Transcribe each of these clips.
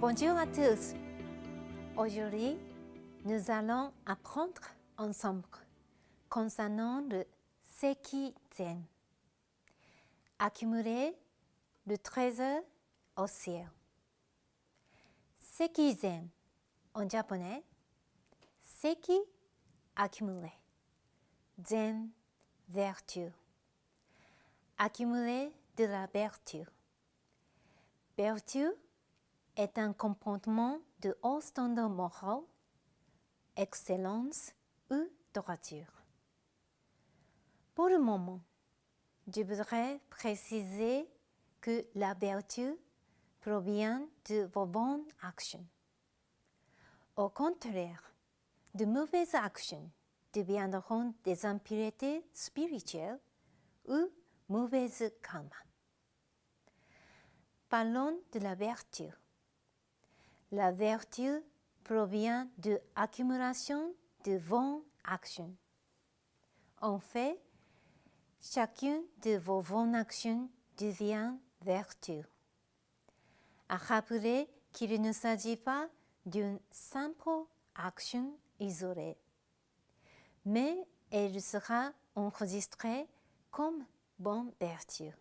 Bonjour à tous. Aujourd'hui, nous allons apprendre ensemble concernant le Seki-zen. Accumuler le trésor au ciel. Seki-zen en japonais, Seki, accumuler. Zen, vertu. Accumuler de la vertu. Vertu est un comportement de haut standard moral, excellence ou droiture. Pour le moment, je voudrais préciser que la vertu provient de vos bonnes actions. Au contraire, de mauvaises actions deviendront des impuretés spirituelles ou mauvaises karma. Parlons de la vertu. La vertu provient de l'accumulation de bonnes actions. En fait, chacune de vos bonnes actions devient vertu. À rappeler qu'il ne s'agit pas d'une simple action isolée, mais elle sera enregistrée comme bonne vertu.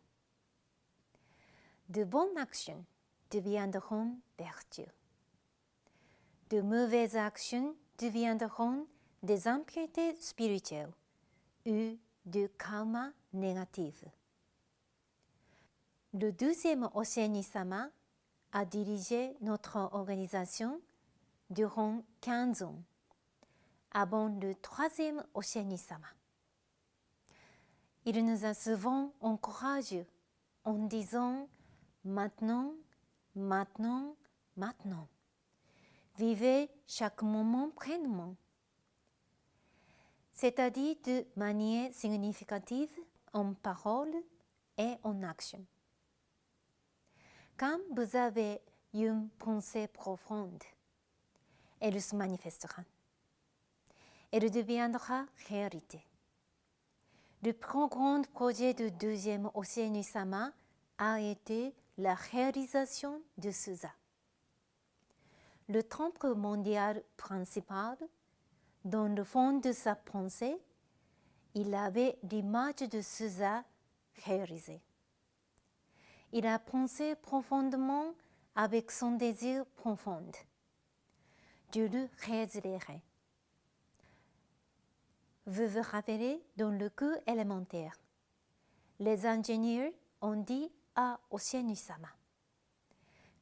De bonnes actions deviendront vertus. De mauvaises actions deviendront des impuretés spirituelles ou du karma négatif. Le 12e Oshin-sama a dirigé notre organisation durant 15 ans, avant le 3e Oshin-sama. Il nous a souvent encouragés en disant « Maintenant, maintenant, maintenant ». Vivez chaque moment pleinement, c'est-à-dire de manière significative en parole et en action. Quand vous avez une pensée profonde, elle se manifestera. Elle deviendra réalité. Le plus grand projet du 12e Oshin-sama a été la réalisation de Suza. Le temple mondial principal, dans le fond de sa pensée, il avait l'image de Suza réalisée. Il a pensé profondément avec son désir profond. Je le réaliserai. Vous vous rappelez dans le cours élémentaire, les ingénieurs ont dit à Oshin-sama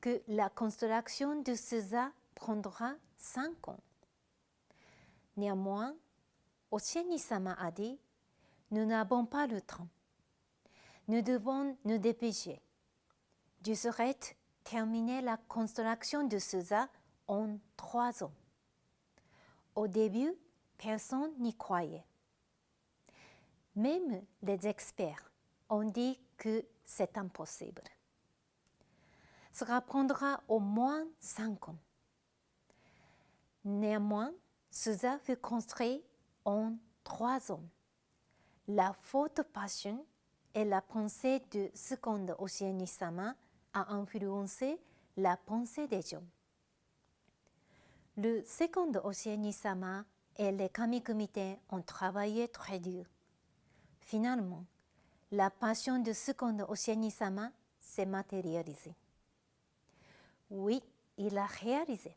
que la construction de Suza prendra 5 ans. Néanmoins, Oshin-sama a dit « Nous n'avons pas le temps. Nous devons nous dépêcher. Je souhaite terminer la construction de Suza en 3 ans. » Au début, personne n'y croyait. Même les experts ont dit que c'est impossible. Cela prendra au moins 5 ans. Néanmoins, Suza fut construit en 3 ans. La forte passion et la pensée du second Oshin-sama a influencé la pensée des gens. Le second Oshin-sama et les kami-kumite ont travaillé très dur. Finalement, la passion du second Oshin-sama s'est matérialisée. Oui, il a réalisé.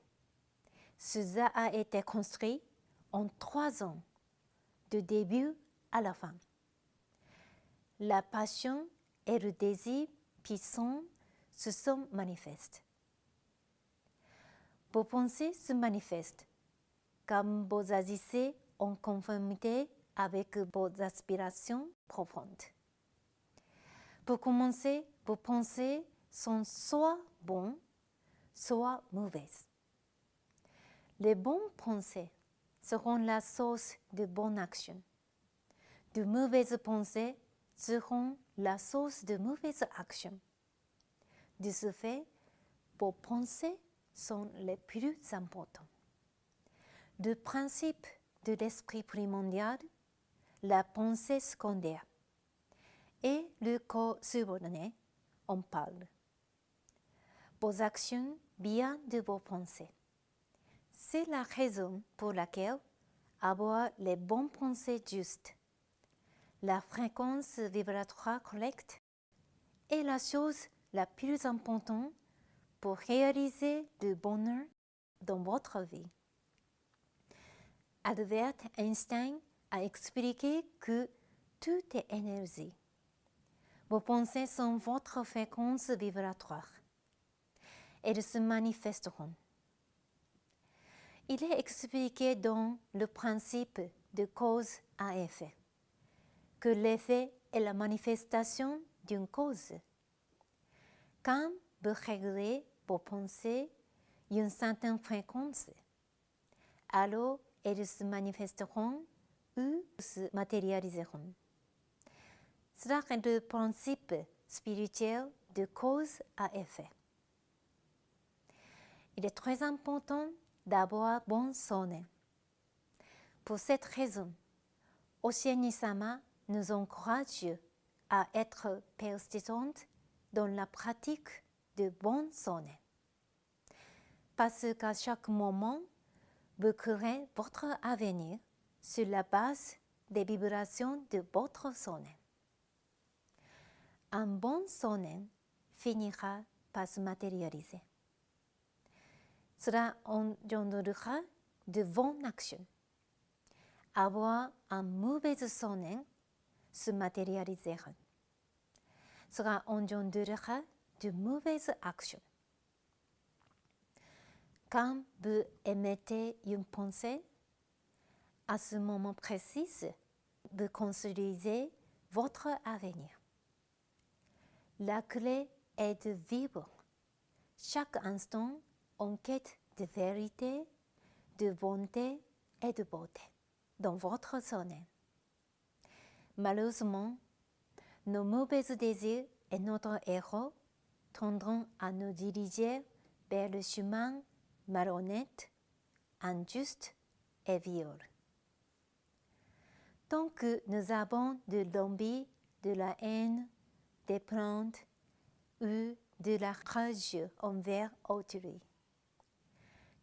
Suza a été construit en 3 ans, du début à la fin. La passion et le désir puissant se sont manifestés. Vos pensées se manifestent comme vous agissez en conformité avec vos aspirations profondes. Pour commencer, vos pensées sont soit bonnes, soit mauvaises. Les bonnes pensées seront la source de bonnes actions. De mauvaises pensées seront la source de mauvaises actions. De ce fait, vos pensées sont les plus importantes. Le principe de l'esprit primordial, la pensée secondaire et le corps subordonné en parlent. Vos actions bien de vos pensées. C'est la raison pour laquelle avoir les bonnes pensées justes, la fréquence vibratoire correcte est la chose la plus importante pour réaliser le bonheur dans votre vie. Albert Einstein a expliqué que tout est énergie. Vos pensées sont votre fréquence vibratoire. Elles se manifesteront. Il est expliqué dans le principe de cause à effet que l'effet est la manifestation d'une cause. Quand vous réglez vos pensées à une certaine fréquence, alors elles se manifesteront ou se matérialiseront. Cela est le principe spirituel de cause à effet. Il est très important d'avoir bon sonnet. Pour cette raison, Oshin-sama nous encourage à être persistante dans la pratique de bon sonnet. Parce qu'à chaque moment, vous créez votre avenir sur la base des vibrations de votre sonnet. Un bon sonnet finira par se matérialiser. Cela engendrera de bonnes actions. Avoir un mauvais sonnet se matérialisera. Cela engendrera de mauvaises actions. Quand vous émettez une pensée, à ce moment précis, vous construisez votre avenir. La clé est de vivre chaque instant en quête de vérité, de bonté et de beauté dans votre sonnet. Malheureusement, nos mauvais désirs et notre héros tendront à nous diriger vers le chemin malhonnête, injuste et viol. Tant que nous avons de l'envie, de la haine, des plaintes ou de la rage envers autrui,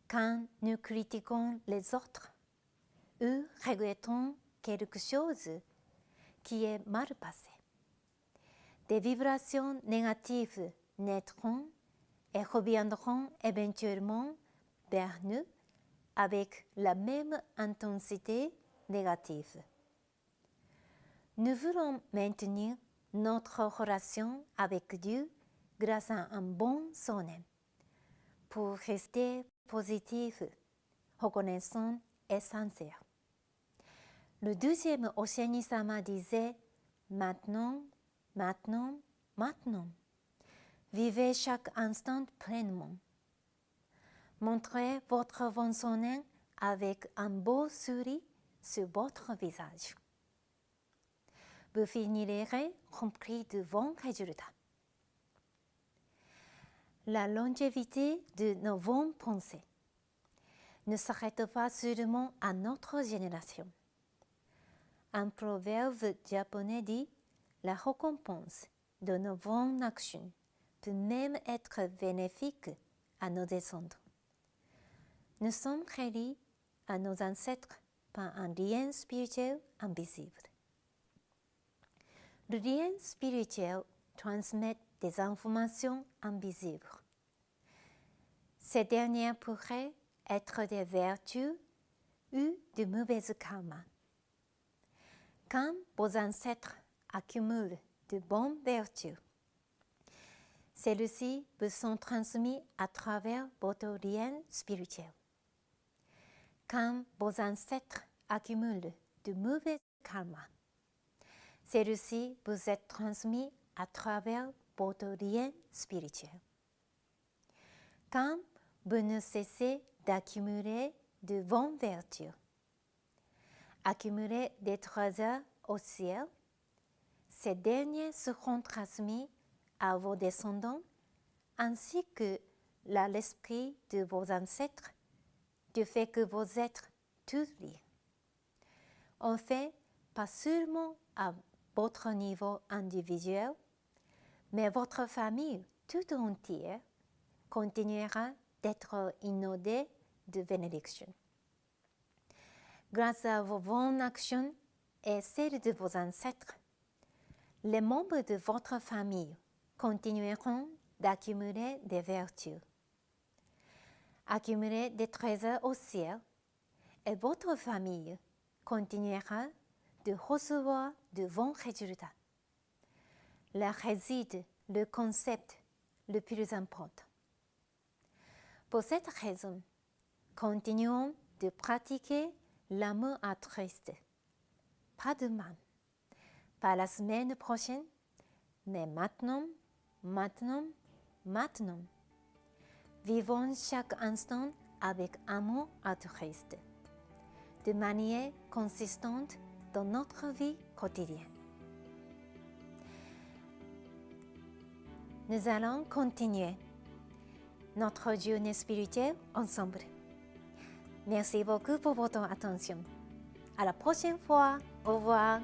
quand nous critiquons les autres ou regrettons quelque chose qui est mal passé, des vibrations négatives naîtront et reviendront éventuellement vers nous avec la même intensité négative. Nous voulons maintenir notre relation avec Dieu grâce à un bon sonnet pour rester positif, reconnaissant et sincère. Le deuxième Oshin-sama disait « Maintenant, maintenant, maintenant ». Vivez chaque instant pleinement. Montrez votre bon sonnet avec un beau sourire sur votre visage. Vous finirez rempli de bons résultats. La longévité de nos bonnes pensées ne s'arrête pas seulement à notre génération. Un proverbe japonais dit « La récompense de nos bonnes actions peut même être bénéfique à nos descendants. » Nous sommes reliés à nos ancêtres par un lien spirituel invisible. Le lien spirituel transmet des informations invisibles. Ces dernières pourraient être des vertus ou de mauvais karma. Quand vos ancêtres accumulent de bonnes vertus, celles-ci vous sont transmises à travers votre lien spirituel. Quand vos ancêtres accumulent de mauvais karma, celles-ci vous est transmises à travers votre lien spirituel. Quand vous ne cessez d'accumuler de bonnes vertus, accumuler des trésors au ciel, ces derniers seront transmis à vos descendants ainsi que l'esprit de vos ancêtres, du fait que vous êtes tous liés. En fait, pas seulement à votre niveau individuel, mais votre famille tout entière continuera d'être inondés de bénédictions. Grâce à vos bonnes actions et celles de vos ancêtres, les membres de votre famille continueront d'accumuler des vertus, accumuler des trésors au ciel, et votre famille continuera de recevoir de bons résultats. Là réside le concept le plus important. Pour cette raison, continuons de pratiquer l'amour altruiste. Pas demain, pas la semaine prochaine, mais maintenant, maintenant, maintenant. Vivons chaque instant avec amour altruiste, de manière consistante dans notre vie quotidienne. Nous allons continuer notre journée spirituelle ensemble. Merci beaucoup pour votre attention. À la prochaine fois. Au revoir.